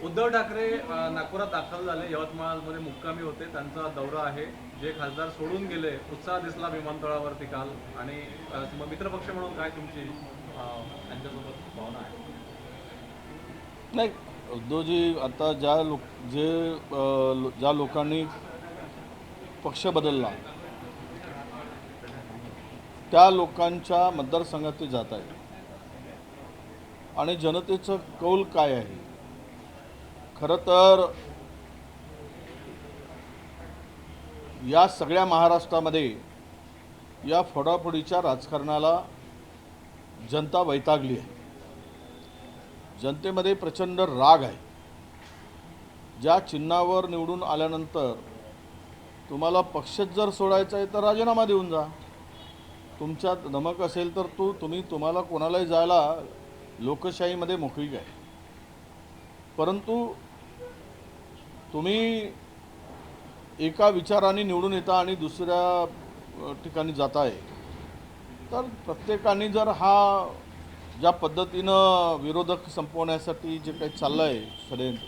उद्धव ठाकरे नागपुरात दाखल झाले, यवतमाळमध्ये मुक्कामी होते, त्यांचा दौरा आहे. जे खासदार सोडून गेले, उत्साह दिसला विमानतळावरती काल. आणि मित्रपक्ष म्हणून काय तुमची त्यांच्यासोबत भावना आहे? नाही, उद्धवजी आता ज्या लोकांनी पक्ष बदलला त्या लोकांच्या मतदारसंघात ते जात आहे आणि जनतेचं कौल काय आहे. खरं तर या सगळ्या महाराष्ट्रामध्ये या फोडाफोडीच्या राजकारणाला जनता वैतागली आहे. जनतेमध्ये प्रचंड राग आहे. ज्या चिन्हावर निवडून आल्यानंतर तुम्हाला पक्षच जर सोडायचा आहे तर राजीनामा देऊन जा. तुमच्यात धमक असेल तर तुम्हाला कोणालाही जायला लोकशाहीमध्ये मोकळीक आहे. परंतु तुम्ही एका विचाराने निवडून येता आणि दुसऱ्या ठिकाणी जाताय, तर प्रत्येकाने जर हा ज्या पद्धतीनं विरोधक संपवण्यासाठी जे काही चाललं आहे षडयंत्र,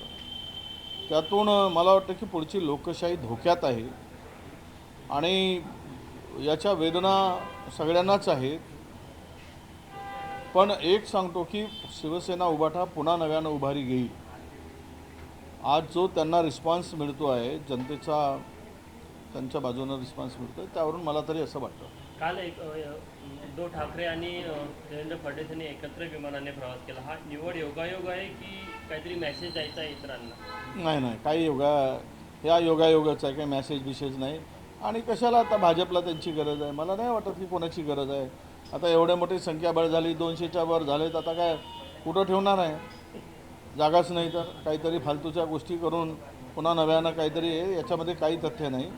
त्यातून मला वाटतं की पुढची लोकशाही धोक्यात आहे आणि याच्या वेदना सगळ्यांनाच आहेत. पण एक सांगतो की शिवसेना उभाटा पुन्हा नव्यानं उभारी घेईल. आज जो त्यांना रिस्पॉन्स मिळतो आहे, जनतेचा त्यांच्या बाजूनं रिस्पॉन्स मिळतो आहे, त्यावरून मला तरी असं वाटतं. काल उद्धव ठाकरे आणि देवेंद्र फडणवीस यांनी एकत्र विमानाने प्रवास केला. हा निवड योगायोग आहे की काहीतरी मेसेज द्यायचा आहे इतरांना? नाही, काही योगायोगच आहे, काही मेसेज नाही. आणि कशाला आता भाजपला त्यांची गरज आहे? मला नाही वाटत की कोणाची गरज आहे. आता एवढ्या मोठी संख्याबळ झाली, 200च्या वर झालेत. आता काय कुठं ठेवणार आहे? जागाच नाही तर काहीतरी फालतूच्या गोष्टी करून पुन्हा नव्यानं काहीतरी याच्यामध्ये काही तथ्य नाही.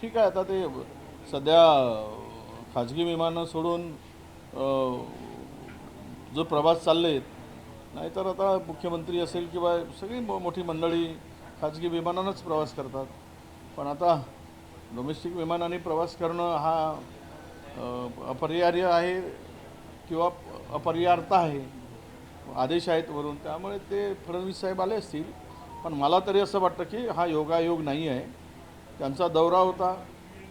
ठीक आहे, आता ते सध्या खाजगी विमानं सोडून जो प्रवास चाललेत, नाहीतर आता मुख्यमंत्री असेल किंवा सगळी मोठी मंडळी खाजगी विमानानंच प्रवास करतात. पण आता डोमेस्टिक विमानाने प्रवास करणं हा अपरिहार्य आहे किंवा अपरिहार्यता आहे, आदेश आहेत वरून. त्यामुळे ते फडणवीस साहेब आले असतील. पण मला तरी असं वाटतं की हा योगायोग नाही आहे. त्यांचा दौरा होता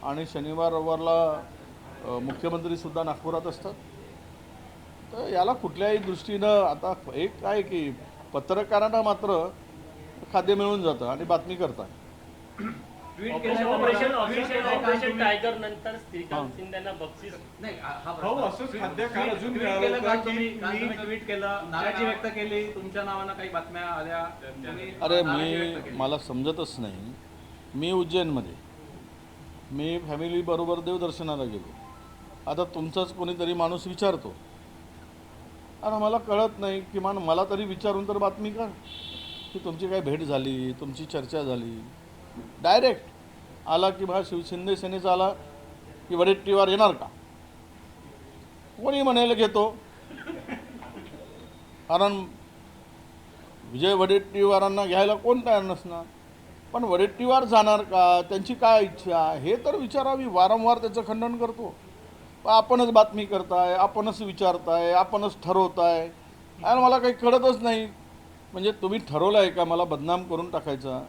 आणि शनिवार रविवारला मुख्यमंत्रीसुद्धा नागपुरात असतात. तर याला कुठल्याही दृष्टीनं आता एक काय की पत्रकारांना मात्र खाद्य मिळून जातं आणि बातमी करतात. ऑपरेशन टायगर नंतर श्रीकांत शिंदेना बक्षीस ट्विट केलं, नाराजी व्यक्त केली, तुमच्या नावानं काही बातम्या आल्या. अरे मला समजतच नाही. मी उज्जैनमध्ये फॅमिलीबरोबर देवदर्शनाला गेलो. आता तुमचाच कोणीतरी माणूस विचारतो आणि मला कळत नाही, किमान मला तरी विचारून तर बातमी कर की तुमची काय भेट झाली, तुमची चर्चा झाली. डायरेक्ट आला की शिंदे सेनेचा आला की वडेट्टीवार येणार का? कोणी म्हणायला घेतो, कारण विजय वडेट्टीवारांना घ्यायला कोण तयार नसणार. पण वडेट्टीवार जाणार का, त्यांची काय इच्छा, हे तर विचारावी. वारंवार त्याचं खंडन करतो. आपणच बातमी करताय, आपणच विचारताय, आपणच ठरवताय. आणि मला काही कळतच नाही. म्हणजे तुम्ही ठरवलं आहे का मला बदनाम करून टाकायचा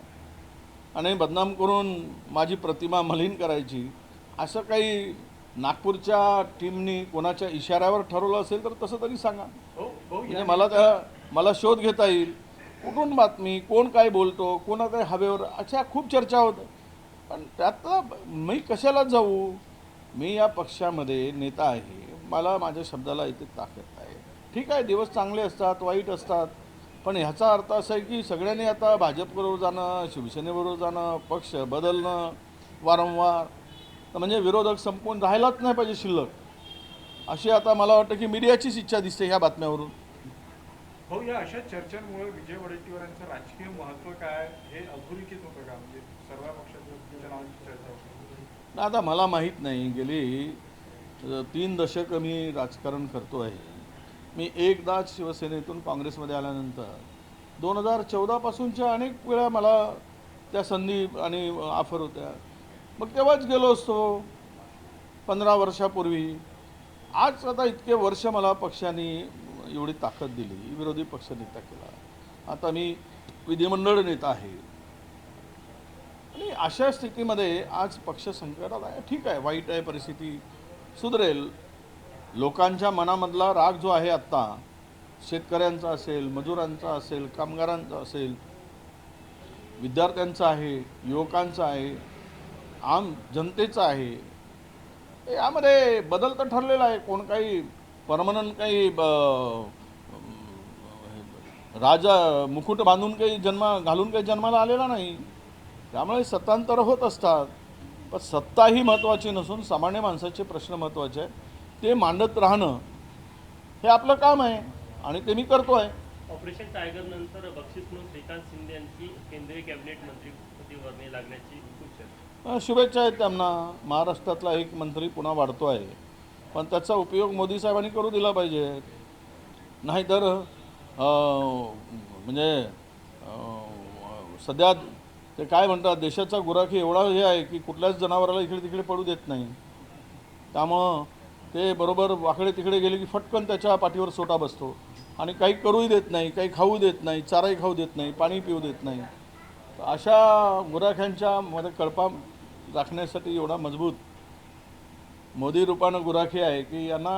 आणि बदनाम करून माझी प्रतिमा मलिन करायची? असं काही नागपूरच्या टीमनी कोणाच्या इशाऱ्यावर ठरवलं असेल तर तसं तरी सांगा. म्हणजे मला शोध घेता येईल. कुठून बातमी, कोण काय बोलतो, कोणा काय हवेवर, अशा खूप चर्चा होतं. पण त्यात मी कशाला जाऊ? मी या पक्षामध्ये नेता आहे. मला माझ्या शब्दाला इथे ताकद आहे. ठीक आहे, दिवस चांगले असतात, वाईट असतात. पण ह्याचा अर्थ असा आहे की सगळ्यांनी आता भाजपबरोबर जाणं, शिवसेनेबरोबर जाणं, पक्ष बदलणं वारंवार, तर म्हणजे विरोधक संपवून राहायलाच नाही पाहिजे शिल्लक. अशी आता मला वाटतं की मीडियाचीच इच्छा दिसते ह्या बातम्यावरून. हो, या अशा चर्चांमुळे विजय वडेट्टीवारांचं राजकीय महत्त्व काय हे अधोरेखित होतं का? म्हणजे सर्व पक्षाच्या नावाची चर्चा होती. आता मला माहीत नाही. गेली 3 दशक मी राजकारण करतो आहे. मी एकदाच शिवसेनेतून काँग्रेसमध्ये आल्यानंतर 2014 पासूनच्या अनेक वेळा मला त्या संधी आणि ऑफर होत्या. मग तेव्हाच गेलो असतो 15 वर्षापूर्वी. आज आता इतके वर्ष मला पक्षाने एवढी ताकद दिली, विरोधी पक्षनेता केला, आता मी विधिमंडळ नेता आहे, आणि अशा स्थितीमध्ये आज पक्ष संकटात आहे. ठीक आहे, वाईट आहे, परिस्थिती सुधरेल. लोकांच्या मनामधला राग जो आहे आत्ता, शेतकऱ्यांचा असेल, मजुरांचा असेल, कामगारांचा असेल, विद्यार्थ्यांचा आहे, युवकांचा आहे, आम जनतेचा आहे, यामध्ये बदल तर ठरलेला आहे. कोण काही परमनंट काही राजा मुकुट बांधून काही घालून काही जन्माला आलेला नाही. त्यामुळे सत्तांतर होत असतात, पण सत्ता ही महत्त्वाची नसून सामान्य माणसाचे प्रश्न महत्त्वाचे आहे. ते मांडत राहणं हे आपलं काम आहे आणि ते मी करतो आहे. ऑपरेशन टायगर नंतर बक्षीस म्हणून श्रीकांत शिंदे यांची केंद्रीय कॅबिनेट मंत्रिपदी वर्णी लागण्याची खूप चर्चा. शुभेच्छा आहेत त्यांना. महाराष्ट्रातला एक मंत्री पुन्हा वाढतो आहे, पण त्याचा उपयोग मोदी साहेबांनी करू दिला पाहिजे. नाहीतर म्हणजे सध्या ते काय म्हणतात, देशाचा गुराखी एवढा हे आहे की कुठल्याच जनावराला इकडे तिकडे पडू देत नाही. त्यामुळं ते बरोबर वाकडे तिकडे गेले की फटकन त्याच्या पाठीवर सोटा बसतो आणि काही करूही देत नाही, काही खाऊ देत नाही, चाराही खाऊ देत नाही, पाणी पिऊ देत नाही. अशा गुराख्यांच्या मध्ये कळपा राखण्यासाठी एवढा मजबूत मोदी रूपानं गुराखी आहे की यांना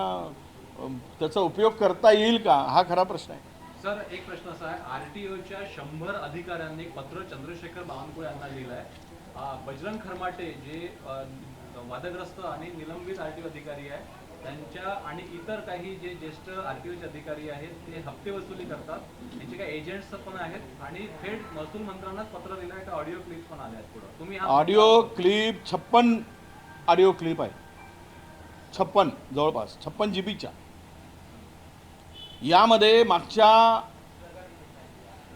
त्याचा उपयोग करता येईल का, हा खरा प्रश्न आहे. सर, एक प्रश्न असा आहे, आरटीओच्या 100 अधिकाऱ्यांनी एक पत्र चंद्रशेखर बावनकुळे यांना लिहिलं आहे. बजरंग खरमाटे जे वादग्रस्त आणि निलंबित आरटीओ अधिकारी आहे, त्यांच्या आणि इतर काही जे ज्येष्ठ आरटीओचे अधिकारी आहेत ते हप्ते वसुली करतात, त्यांचे काही एजंट्स पण आहेत आणि थेट महसूल मंत्र्यांनाच पत्र दिलं आहे. ऑडिओ क्लिप पण आल्या आहेत पुढे. तुम्ही ऑडिओ क्लिप 56 ऑडिओ क्लिप आहे, 56 जवळपास 56 जीबीच्या. यामध्ये मागच्या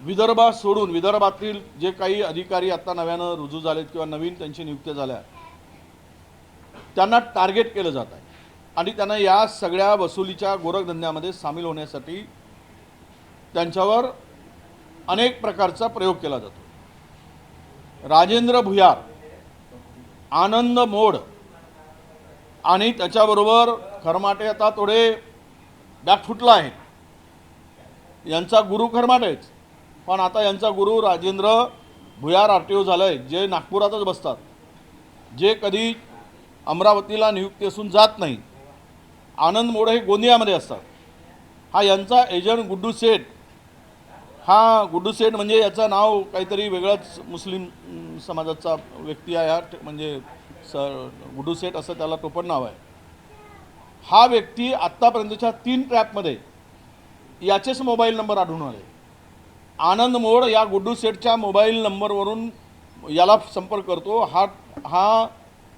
विदर्भात सोडून विदर्भातील जे काही अधिकारी आता नव्यानं रुजू झालेत किंवा नवीन त्यांची नियुक्त्या झाल्या, त्यांना टार्गेट केलं जात आहे आणि त्यांना या सगळ्या वसुलीच्या गोरखधंद्यामध्ये सामील होण्यासाठी त्यांच्यावर अनेक प्रकारचा प्रयोग केला जातो. राजेंद्र भुयार, आनंद मोड आणि त्याच्याबरोबर खरमाटे आता थोडे बॅकफुटला आहे. यांचा गुरु खरमाटेच, पण आता यांचा गुरु राजेंद्र भुयार आरटीओ झाला आहे, जे नागपुरातच बसतात, जे कधी अमरावतीला नियुक्ती असून जात नाही. आनंद मोड हे गोंदियामध्ये असतात. हा यांचा एजंट गुड्डू सेठ. हा गुड्डू सेठ म्हणजे याचं नाव काहीतरी वेगळंच मुस्लिम समाजाचा व्यक्ती आहे. हा म्हणजे गुड्डू सेठ असं त्याला टोपण नाव आहे. हा व्यक्ती आत्तापर्यंतच्या 3 ट्रॅपमध्ये याचेच मोबाईल नंबर आढळून आले. आनंद मोड या गुड्डू सेठच्या मोबाईल नंबरवरून याला संपर्क करतो. हा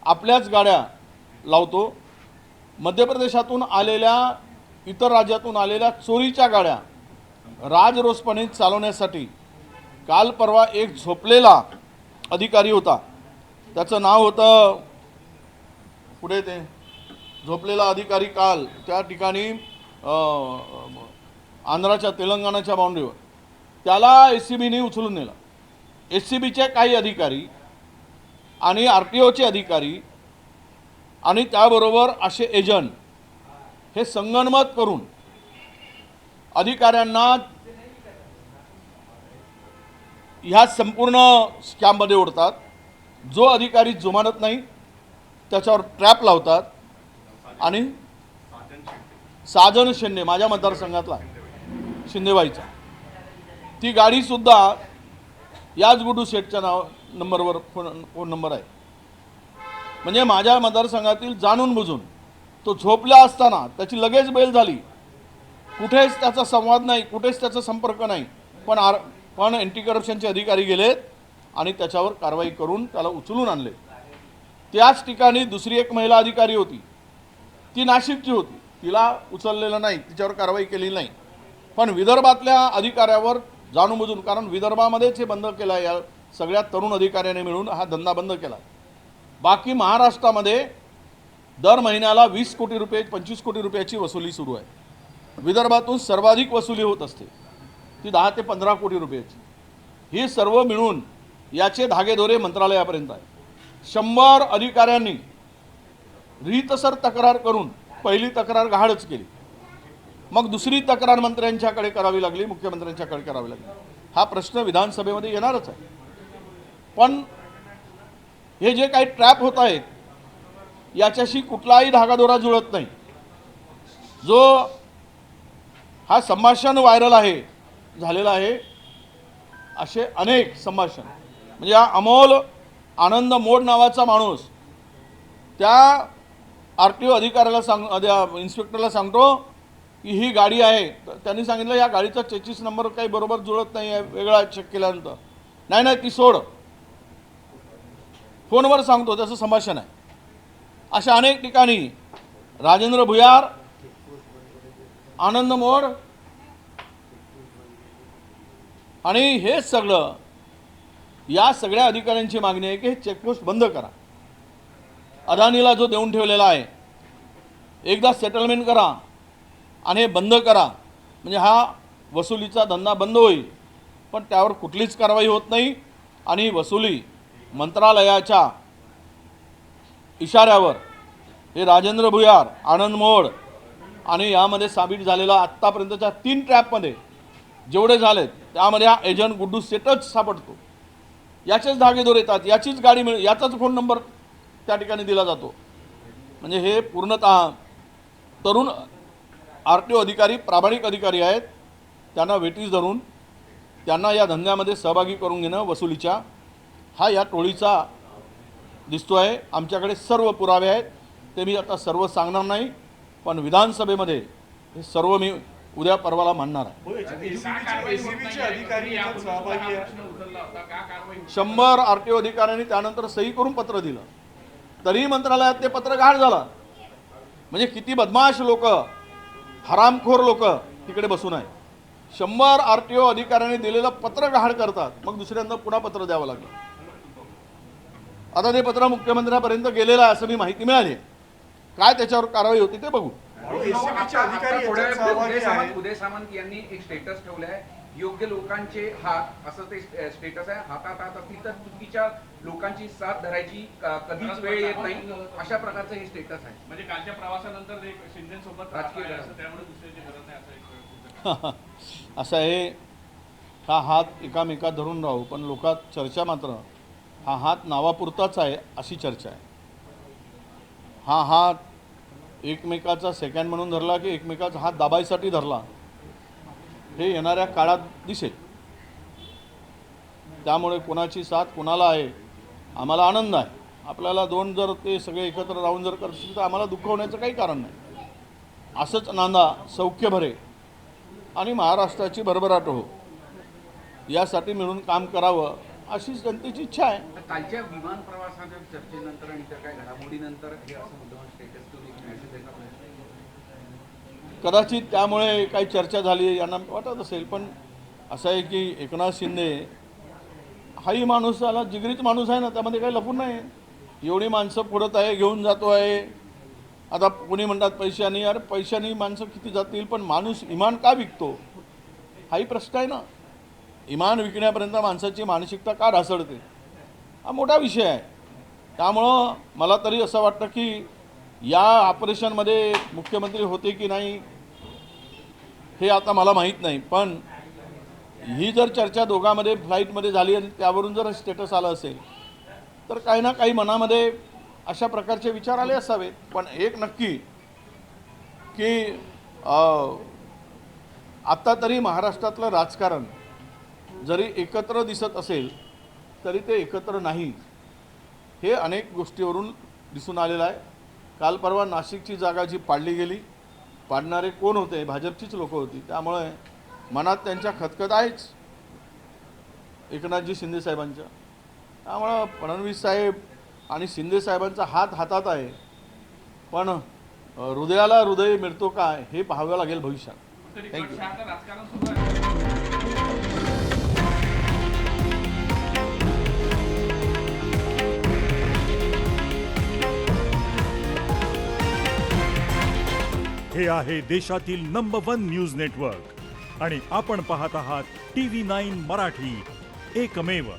आपल्याच गाड्या लावतो. मध्य प्रदेशातून आलेल्या, इतर राज्यातून आलेल्या चोरीच्या गाड्या राजरोसपणे चालवण्यासाठी काल परवा एक झोपलेला अधिकारी होता, त्याचं नाव होतं पुढे ते झोपलेला अधिकारी काल त्या ठिकाणी आंध्राच्या तेलंगणाच्या बाउंड्रीवर, त्याला एसीबीने उचलून नेला. एसीबीचे काही अधिकारी आणि आरटीओचे अधिकारी आणि त्याबरोबर असे एजंट हे संगनमत करून अधिकाऱ्यांना ह्या संपूर्ण स्कॅममध्ये ओढतात. जो अधिकारी जुमानत नाही त्याच्यावर ट्रॅप लावतात. आणि साजन शिंदे माझ्या मतदारसंघातला शिंदेबाईचा, ती गाडीसुद्धा याच गुड्डू सेठच्या नंबरवर फोन नंबर आहे. म्हणजे माझ्या मतदारसंघातील जाणून बुजून तो झोपला असताना त्याची लगेच बेल झाली. कुठेच त्याचा संवाद नाही, कुठेच त्याचा संपर्क नाही, पण अँटी करप्शनचे अधिकारी गेलेत आणि त्याच्यावर कारवाई करून त्याला उचलून आणले. त्याच ठिकाणी दुसरी एक महिला अधिकारी होती, ती नाशिकची होती, तिला उचललेलं नाही, तिच्यावर कारवाई केली नाही. पण विदर्भातल्या अधिकाऱ्यावर जाणूनबुजून, कारण विदर्भामध्येच हे बंद केलं आहे, या सगळ्या तरुण अधिकाऱ्यांनी मिळून हा धंदा बंद केला. बाकी महाराष्ट्रामध्ये दर महिन्याला 20 कोटी रुपये 25 कोटी रुपयाची वसुली सुरू आहे. विदर्भातून सर्वाधिक वसुली होत असते, ती 10 ते 15 कोटी रुपयाची. ही सर्व मिळून याचे धागेदोरे मंत्रालयापर्यंत आहे. 100 अधिकाऱ्यांनी रीतसर तक्रार करून पहिली तक्रार गहाळच केली. मग दुसरी तक्रार मंत्र्यांच्याकडे करावी लागली, मुख्यमंत्र्यांच्याकडे करावी लागली. हा प्रश्न विधानसभेमध्ये येणारच आहे. पण हे जे काही ट्रॅप होत आहेत याच्याशी कुठलाही धागादोरा जुळत नाही. जो हा संभाषण व्हायरल आहे झालेला आहे, असे अनेक संभाषण, म्हणजे हा अमोल आनंद मोड नावाचा माणूस त्या RTO अधिकाऱ्याला इन्स्पेक्टरला सांगतो की ही गाडी आहे. त्यांनी सांगितलं या गाडीचा चेसिस नंबर काही बरोबर जुळत नाही आहे, वेगळा चेक केल्यानंतर. नाही ती सोड, फोनवर सांगतो, त्याचं संभाषण आहे. अशा अनेक ठिकाणी राजेंद्र भुयार, आनंद मोड आणि हे सगळं, या सगळ्या अधिकाऱ्यांची मागणी आहे की हे चेकपोस्ट बंद करा. अदानीला जो देऊन ठेवलेला आहे एकदा सेटलमेंट करा आणि हे बंद करा, म्हणजे हा वसुलीचा धंदा बंद होईल. पण त्यावर कुठलीच कारवाई होत नाही आणि वसुली मंत्रालयाच्या इशाऱ्यावर हे राजेंद्र भुयार, आनंद मोड आणि यामध्ये सामील झालेला आत्तापर्यंतच्या 3 ट्रॅपमध्ये जेवढे झालेत त्यामध्ये हा एजंट गुड्डू सेटच सापडतो. याचेच धागेदोर येतात, याचीच गाडी मिळ, याचाच फोन नंबर त्या ठिकाणी दिला जातो. म्हणजे हे पूर्णतः तरुण RTO अधिकारी, प्रामाणिक अधिकारी आहेत. त्यांना वेटीस धरून त्यांना या धंद्यामध्ये सहभागी करून घेणं वसुलीच्या, हा या टोळीचा दिसतो आहे. आमच्याकडे सर्व पुरावे आहेत, ते मी आता सर्व सांगणार नाही, पण विधानसभेमध्ये हे सर्व मी उद्या परवाला मांडणार आहे. ACBचे अधिकारी यात सहभागी आहेत. 100 RTO अधिकाऱ्यांनी त्यानंतर सही करून पत्र दिलं, तरी मंत्रालयात ते पत्र गाढ झालं. म्हणजे किती बदमाश लोक, हरामखोर लोक तिकडे बसून आहे. 100 RTO अधिकाऱ्यांनी दिलेलं पत्र गाढ करतात, मग दुसऱ्यांदा पुन्हा पत्र द्यावं लागलं. आता ते पत्र मुख्यमंत्र्यांपर्यंत गेलेलं आहे असं मी माहिती मिळाली. काय त्याच्यावर कारवाई होती ते बघू. ACBचे अधिकारी याच्यात सहभागी आहेत. उदय सामंत यांनी एक स्टेटस ठेवलाय, योग्य लोकांचे हात, असं ते स्टेटस आहे. हातात हात असतील तर चुकीच्या लोकांची साथ धरायची कधीच वेळ येत नाही, अशा प्रकारचं हे स्टेटस आहे. म्हणजे कालच्या प्रवासानंतर शिंदेसोबत राजकीय त्यामुळे दुसऱ्याची गरज नाही असं एक असं आहे, हा हात एकामेकात धरून राहू, पण लोकात चर्चा मात्र हा हात नावापुरताच आहे अशी चर्चा आहे. हा हात एकमेकाचा सेकंड म्हणून धरला की एकमेकाचा हात दाबायसाठी धरला, हे येणाऱ्या काळात दिसेल. त्यामुळे कोणाची साथ कोणाला आहे आम्हाला आनंद आहे. आपल्याला दोन जर ते सगळे एकत्र राहून जर करतील तर आम्हाला दुःख होण्याचं काही कारण नाही. असंच नांदा सौख्य भरे आणि महाराष्ट्राची भरभराट हो, यासाठी मिळून काम करावं अशीच जनतेची इच्छा आहे. कालच्या विमान प्रवासाच्या चर्चेनंतर आणि इतर काही घडामोडीनंतर हे असं मुद्दाम स्टेटस ठेवून एक मेसेज देतात. कदाचित त्यामुळे काही चर्चा झाली यांना वाटत असेल, पण असं आहे की एकनाथ शिंदे हाही माणूस आला, जिगरीच माणूस आहे ना, त्यामध्ये काही लपून नाही. एवढी माणसं पुढत आहे, घेऊन जातो आहे. आता कोणी म्हणतात पैशानी, अरे पैशानी माणसं किती जातील, पण माणूस इमान का विकतो हाही प्रश्न आहे ना. इमान विकण्यापर्यंत माणसाची मानसिकता का ढासळते हा मोठा विषय आहे. त्यामुळं मला तरी असं वाटतं की या ऑपरेशनमध्ये मुख्यमंत्री होते की नाही हे आता मला माहीत नाही, पण ही जर चर्चा दोघांमध्ये फ्लाईटमध्ये झाली आणि त्यावरून जर स्टेटस आलं असेल तर काही ना काही मनामध्ये अशा प्रकारचे विचार आले असावेत. पण एक नक्की की आत्ता तरी महाराष्ट्रातलं राजकारण जरी एकत्र दिसत असेल तरी ते एकत्र नाही, हे अनेक गोष्टीवरून दिसून आलेलं आहे. काल परवा नाशिकची जागा जी पाडली गेली, पाडणारे कोण होते? भाजपचीच लोक होती. त्यामुळे मनात त्यांच्या खतखत आहेच एकनाथजी शिंदे साहेबांच्या. त्यामुळं फडणवीस साहेब आणि शिंदे साहेबांचा हात हातात आहे, पण हृदयाला हृदय मिळतो का हे पाहावं लागेल भविष्यात. थँक्यू. राजकारण सुरू आहे. हे आहे देशातील नंबर 1 न्यूज नेटवर्क आणि आपण पाहत आहात TV9 मराठी, एकमेव.